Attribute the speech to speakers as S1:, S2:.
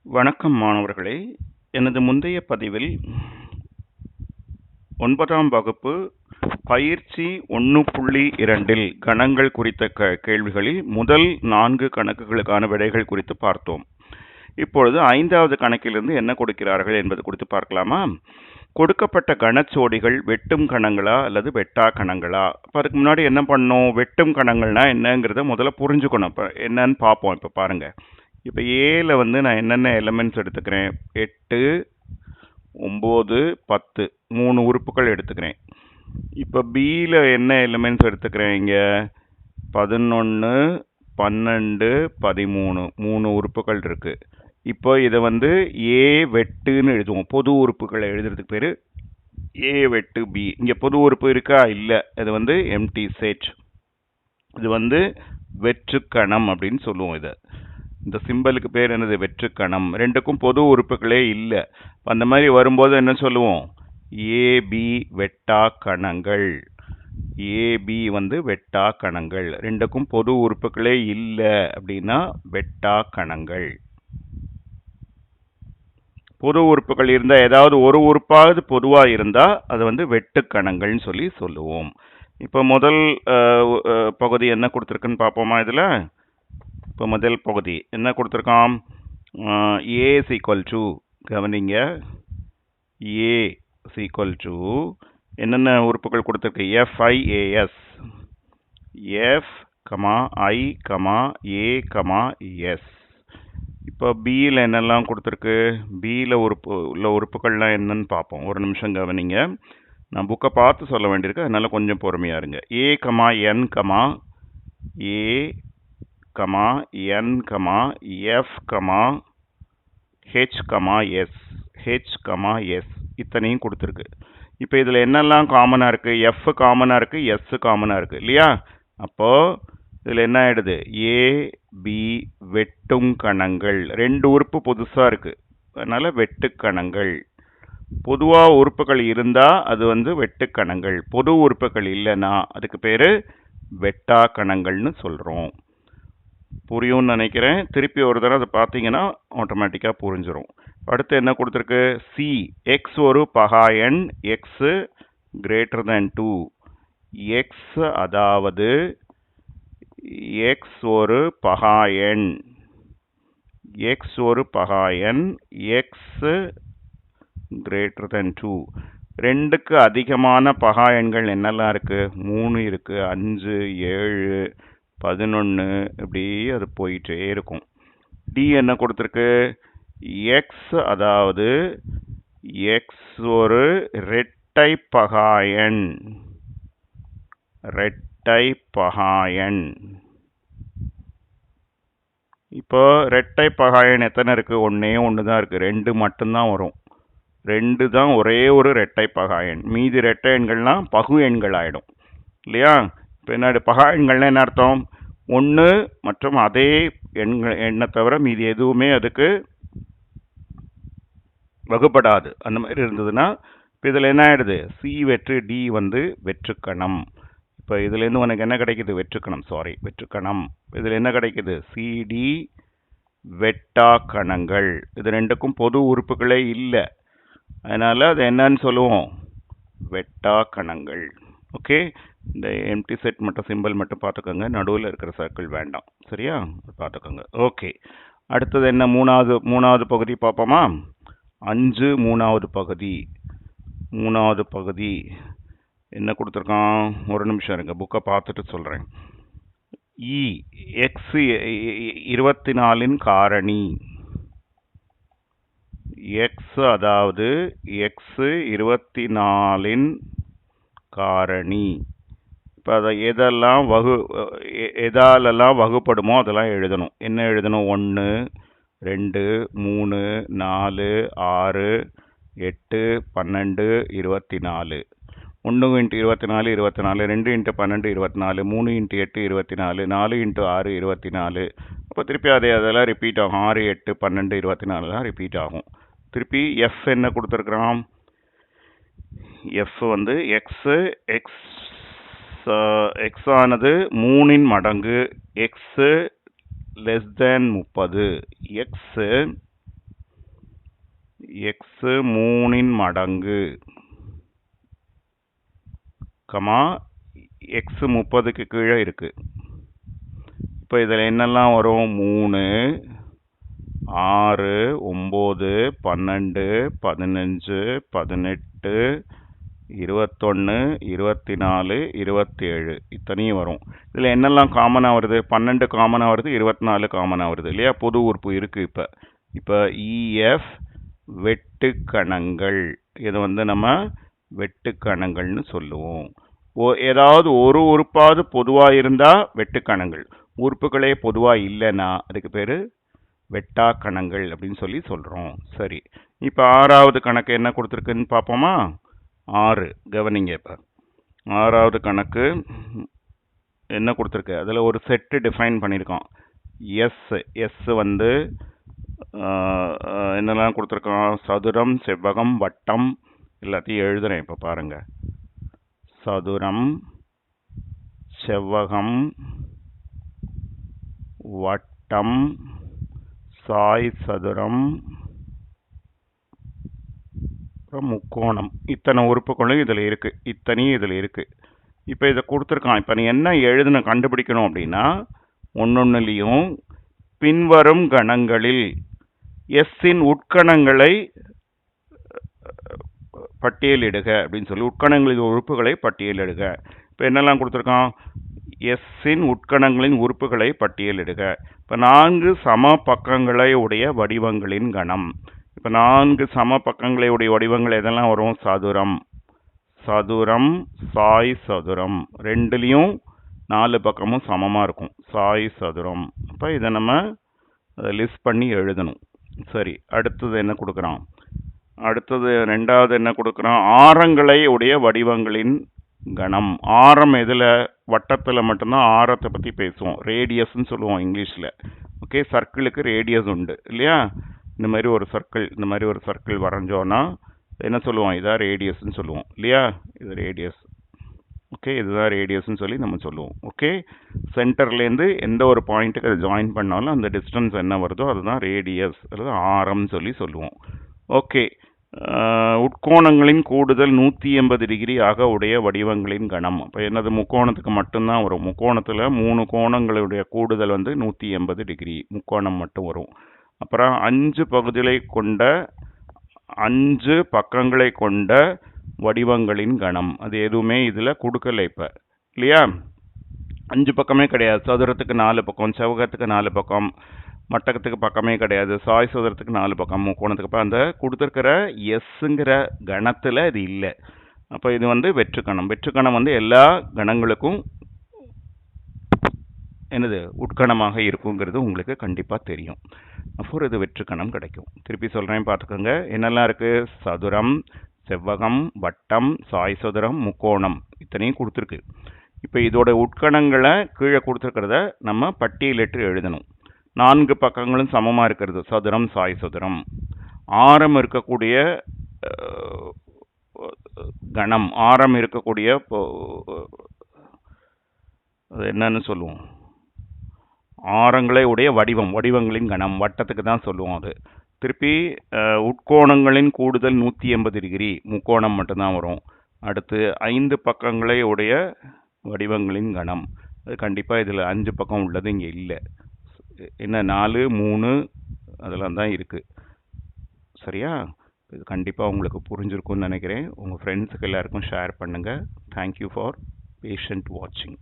S1: வணக்கம் மாணவர்களே. எனது முந்தைய பதிவில் 9ஆம் வகுப்பு பயிற்சி 1.2 கணங்கள் குறித்த கேள்விகளில் முதல் 4 கணக்குகளுக்கான விடைகள் குறித்து பார்த்தோம். இப்பொழுது 5வது கணக்கிலிருந்து என்ன கொடுக்கிறார்கள் என்பது குறித்து பார்க்கலாமா? கொடுக்கப்பட்ட கணச்சோடிகள் வெட்டும் கணங்களா அல்லது வெட்டா கணங்களா? அதுக்கு முன்னாடி என்ன பண்ணோம்? வெட்டும் கணங்கள்னா என்னங்கிறத முதல்ல புரிஞ்சுக்கணும். இப்போ என்னன்னு பார்ப்போம். இப்போ பாருங்க, இப்போ ஏல நான் என்னென்ன எலிமெண்ட்ஸ் எடுத்துக்கிறேன்? 8, 9, 10 3 உறுப்புகள் எடுத்துக்கிறேன். இப்போ பியில் என்ன எலிமெண்ட்ஸ் எடுத்துக்கிறேன்? இங்கே 11, 12, 13 3 உறுப்புகள் இருக்கு. இப்போ இதை ஏ வெட்டுன்னு எழுதுவோம். பொது உறுப்புகளை எழுதுறதுக்கு பேர் ஏ வெட்டு பி. இங்கே பொது உறுப்பு இருக்கா? இல்லை. இது எம்டி செட். இது வெற்றுக்கணம் அப்படின்னு சொல்லுவோம். இந்த சிம்பலுக்கு பேர் என்னது? வெற்றுக்கணம். ரெண்டுக்கும் பொது உறுப்புகளே இல்லை. அந்த மாதிரி வரும்போது என்ன சொல்லுவோம்? ஏபி வெட்டா கணங்கள். ஏபி வெட்டா கணங்கள். ரெண்டுக்கும் பொது உறுப்புகளே இல்லை அப்படின்னா வெட்டா கணங்கள். பொது உறுப்புகள் இருந்தா ஏதாவது ஒரு உறுப்பாவது பொதுவா இருந்தா அது வெட்டுக்கணங்கள்னு சொல்லுவோம். இப்போ முதல் பகுதி என்ன கொடுத்துருக்குன்னு பார்ப்போமா? இதுல இப்போ முதல் பகுதி என்ன கொடுத்துருக்கான்? ஏ ஈக்குவல் டு, கவனிங்க, ஏ ஈக்குவல் டு என்னென்ன உறுப்புகள் கொடுத்துருக்கு? FIAS, F comma i comma A comma S. இப்போ பியில் என்னெல்லாம் கொடுத்துருக்கு? பியில் உள்ள உறுப்புகள்லாம் என்னன்னு பார்ப்போம். ஒரு நிமிஷம் கவனிங்க. நான் புக்கை பார்த்து சொல்ல வேண்டியிருக்கு, அதனால கொஞ்சம் பொறுமையா இருங்க. A comma N comma A comma N comma F comma H comma S, H comma S இத்தனையும் கொடுத்துருக்கு. இப்போ இதில் என்னெல்லாம் காமனாக இருக்குது? எஃப் காமனாக இருக்குது, எஸ் காமனாக இருக்குது இல்லையா? அப்போது இதில் என்ன ஆயிடுது? ஏ பி வெட்டும் கணங்கள். ரெண்டு உறுப்பு புதுசாக இருக்குது, அதனால் வெட்டுக்கணங்கள். பொதுவாக உறுப்புகள் இருந்தால் அது வெட்டுக்கணங்கள். பொது உறுப்புகள் இல்லைன்னா அதுக்கு பேர் வெட்டா கணங்கள்னு சொல்கிறோம். புரியும்னு நினைக்கிறேன். திருப்பி ஒரு தடவை அதை பார்த்தீங்கன்னா ஆட்டோமேட்டிக்காக புரிஞ்சிடும். அடுத்து என்ன கொடுத்துருக்கு? சி, எக்ஸ் ஒரு பகா எண், எக்ஸ் கிரேட்டர் தேன் 2. எக்ஸ் அதாவது எக்ஸ் ஒரு பகா எண், எக்ஸ் ஒரு பகா எண், எக்ஸ் கிரேட்டர் தேன் 2. ரெண்டுக்கு அதிகமான பகா எண்கள் என்னெல்லாம் இருக்கு? 3 இருக்கு, 5, 7, 11 இப்படி அது போயிட்டே இருக்கும். டி என்ன கொடுத்துருக்கு? எக்ஸ் அதாவது எக்ஸ் ஒரு இரட்டை பகாயன், இரட்டை பகாயன். இப்போ இரட்டை பகாயன் எத்தனை இருக்கு? ஒன்னே ஒன்று தான் இருக்கு. 2 மட்டும்தான் வரும். 2 தான் ஒரே ஒரு இரட்டை பகாயன். மீதி இரட்டை எண்கள்லாம் பகு எண்கள் ஆயிடும் இல்லையா? இப்போ என்ன பகா எண்கள்னா என்ன அர்த்தம்? 1 மற்றும் அதே எண்ணை தவிர மீதி எதுவுமே அதுக்கு வகுப்படாது. அந்த மாதிரி இருந்ததுன்னா இப்போ இதில் என்ன ஆயிடுது? சி வெற்று, டி வெற்றுக்கணம். இப்போ இதுலேருந்து உனக்கு என்ன கிடைக்குது? வெற்றுக்கணம், சாரி வெற்றுக்கணம். இதில் என்ன கிடைக்குது? சிடி வெட்டா கணங்கள். இது ரெண்டுக்கும் பொது உறுப்புகளே இல்லை, அதனால அது என்னன்னு சொல்லுவோம்? வெட்டா கணங்கள். ஓகே, இந்த எம்டி செட் மட்டும் சிம்பிள் மட்டும் பார்த்துக்கோங்க, நடுவில் இருக்கிற சர்க்கிள் வேண்டாம், சரியா? பார்த்துக்கோங்க. ஓகே, அடுத்தது என்ன? மூணாவது பகுதி பார்ப்போமா? 5 மூணாவது பகுதி. மூணாவது பகுதி என்ன கொடுத்துருக்கான்? ஒரு நிமிஷம் இருங்க, புக்கை பார்த்துட்டு சொல்கிறேன். இ எக்ஸ் 24 காரணி. எக்ஸ் அதாவது எக்ஸ் 24 காரணி. இப்போ அதை எதாலெல்லாம் வகுப்படுமோ அதெல்லாம் எழுதணும். என்ன எழுதணும்? 1, 2, 3, 4, 6, 8, 12, 24. 1 × 24 24, 2 × 12 24, 3 × 8 24, 4 × 6 24. அப்போ திருப்பி அதெல்லாம் ரிப்பீட் ஆகும். 6, 8, 12, 24 தான் ரிப்பீட் ஆகும். திருப்பி எஃப் என்ன கொடுத்துருக்குறான்? எஃப் எக்ஸ், எக்ஸ் ஆனது 3 மடங்கு, X less than 30. X X 3 மடங்கு கமா எக்ஸ் 30க்கு கீழே இருக்கு. இப்போ இதில் என்னெல்லாம் வரும்? 3, 6, 9, 12, 15, 18, 21, 24, 27 இத்தனையும் வரும். இதில் என்னெல்லாம் காமனாக வருது? 12 காமனாக வருது, 24 காமனாக வருது இல்லையா? பொது உறுப்பு இருக்குது. இப்போ இஎஃப் வெட்டுக்கணங்கள், இதை வந்து நம்ம வெட்டுக்கணங்கள்னு சொல்லுவோம். ஏதாவது ஒரு உறுப்பாவது பொதுவாக இருந்தால் வெட்டுக்கணங்கள், உறுப்புகளே பொதுவாக இல்லைன்னா அதுக்கு பேர் வெட்டாக்கணங்கள் அப்படின்னு சொல்லி சொல்கிறோம். சரி, இப்போ 6வது கணக்கு என்ன கொடுத்துருக்குன்னு பார்ப்போமா? 6 கவனிங்க. இப்போ 6வது கணக்கு என்ன கொடுத்துருக்கு? அதில் ஒரு செட்டு டிஃபைன் பண்ணியிருக்கோம். எஸ் வந்து என்னெல்லாம் கொடுத்துருக்கோம்? சதுரம், செவ்வகம், வட்டம் எல்லாத்தையும் எழுதுறேன். இப்போ பாருங்க, சதுரம், செவ்வகம், வட்டம், சாய் சதுரம், முக்கோணம், இத்தனை உறுப்புகளும் இதில் இருக்கு, இத்தனையும் இதில் இருக்கு. இப்போ இதை கொடுத்துருக்கான். இப்போ நீ என்ன எழுதுன கண்டுபிடிக்கணும் அப்படின்னா, ஒன்னொன்னுலையும் பின்வரும் கணங்களில் எஸ்ஸின் உட்கணங்களை பட்டியலிடுக அப்படின்னு சொல்லி, உட்கணங்களின் உறுப்புகளை பட்டியலிடுக. இப்போ என்னெல்லாம் கொடுத்துருக்கான்? எஸ்ஸின் உட்கணங்களின் உறுப்புகளை பட்டியலிடுக. இப்போ 4 சம பக்கங்களை உடைய வடிவங்களின் கணம். இப்போ 4 சம பக்கங்களை உடைய வடிவங்கள் எதெல்லாம் வரும்? சதுரம், சதுரம், சாய் சதுரம், ரெண்டுலேயும் 4 பக்கமும் சமமாக இருக்கும், சாய் சதுரம். அப்போ இதை நம்ம லிஸ்ட் பண்ணி எழுதணும். சரி, அடுத்தது என்ன கொடுக்குறான்? அடுத்தது 2வது என்ன கொடுக்குறான்? ஆரங்களை உடைய வடிவங்களின் கணம். ஆரம் எதில்? வட்டத்தில் மட்டும்தான் ஆரத்தை பற்றி பேசுவோம், ரேடியஸ்ன்னு சொல்லுவோம் இங்கிலீஷில். ஓகே, சர்க்கிளுக்கு ரேடியஸ் உண்டு இல்லையா? இந்த மாதிரி ஒரு சர்க்கிள் வரைஞ்சோன்னா என்ன சொல்லுவோம்? இதான் ரேடியஸ்ன்னு சொல்லுவோம் இல்லையா? இது ரேடியஸ். ஓகே, இதுதான் ரேடியஸ்ன்னு சொல்லி நம்ம சொல்லுவோம். ஓகே, சென்டர்லேருந்து எந்த ஒரு பாயிண்ட்டுக்கு அதை ஜாயின் பண்ணாலும் அந்த டிஸ்டன்ஸ் என்ன வருதோ அதுதான் ரேடியஸ் அல்லது ஆரம்னு சொல்லி சொல்லுவோம். ஓகே, உட்கோணங்களின் கூடுதல் 180 டிகிரி ஆக உடைய வடிவங்களின் கணம். இப்போ என்னது? முக்கோணத்துக்கு மட்டும்தான் வரும். முக்கோணத்தில் 3 கோணங்களுடைய கூடுதல் வந்து 180 டிகிரி, முக்கோணம் மட்டும் வரும். அப்புறம் 5 பகுதிகளை கொண்ட 5 பக்கங்களை கொண்ட வடிவங்களின் கணம். அது எதுவுமே இதில் கொடுக்கல இப்போ இல்லையா? 5 பக்கமே கிடையாது. சதுரத்துக்கு 4 பக்கம், செவ்வகத்துக்கு 4 பக்கம், மட்டகத்துக்கு பக்கமே கிடையாது, சாய் சதுரத்துக்கு 4 பக்கம், முக்கோணத்துக்கு அந்த கொடுத்துருக்கிற எஸ்ங்கிற கணத்தில் இது இல்லை. அப்போ இது வந்து வெற்றுக்கணம். வெற்றுக்கணம் வந்து எல்லா கணங்களுக்கும் என்னது? உட்கணமாக இருக்குங்கிறது உங்களுக்கு கண்டிப்பாக தெரியும். அப்போ இது வெற்றுக்கணம் கிடைக்கும். திருப்பி சொல்கிறேன், பார்த்துக்கோங்க. என்னெல்லாம் இருக்குது? சதுரம், செவ்வகம், வட்டம், சாய் சதுரம், முக்கோணம் இத்தனையும் கொடுத்துருக்கு. இப்போ இதோட உட்கணங்களை கீழே கொடுத்துருக்கிறத நம்ம பட்டியலிட்டு எழுதணும். 4 பக்கங்களும் சமமாக இருக்கிறது சதுரம், சாய் சதுரம். ஆரம் இருக்கக்கூடிய கணம், ஆரம் இருக்கக்கூடிய அது என்னன்னு சொல்லுவோம்? ஆரங்களை உடைய வடிவங்களின் கணம், வட்டத்துக்கு தான் சொல்லுவோம் அது. திருப்பி உட்கோணங்களின் கூடுதல் 180 டிகிரி, முக்கோணம் மட்டும்தான் வரும். அடுத்து 5 பக்கங்களை உடைய வடிவங்களின் கணம். அது கண்டிப்பாக இதில் 5 பக்கம் உள்ளது இங்கே இல்லை. என்ன 4, 3 அதெல்லாம் தான் இருக்குது. சரியா? இது கண்டிப்பாக உங்களுக்கு புரிஞ்சிருக்கும்னு நினைக்கிறேன். உங்கள் ஃப்ரெண்ட்ஸுக்கு எல்லாருக்கும் ஷேர் பண்ணுங்கள். தேங்க்யூ ஃபார் பேஷண்ட் வாட்சிங்.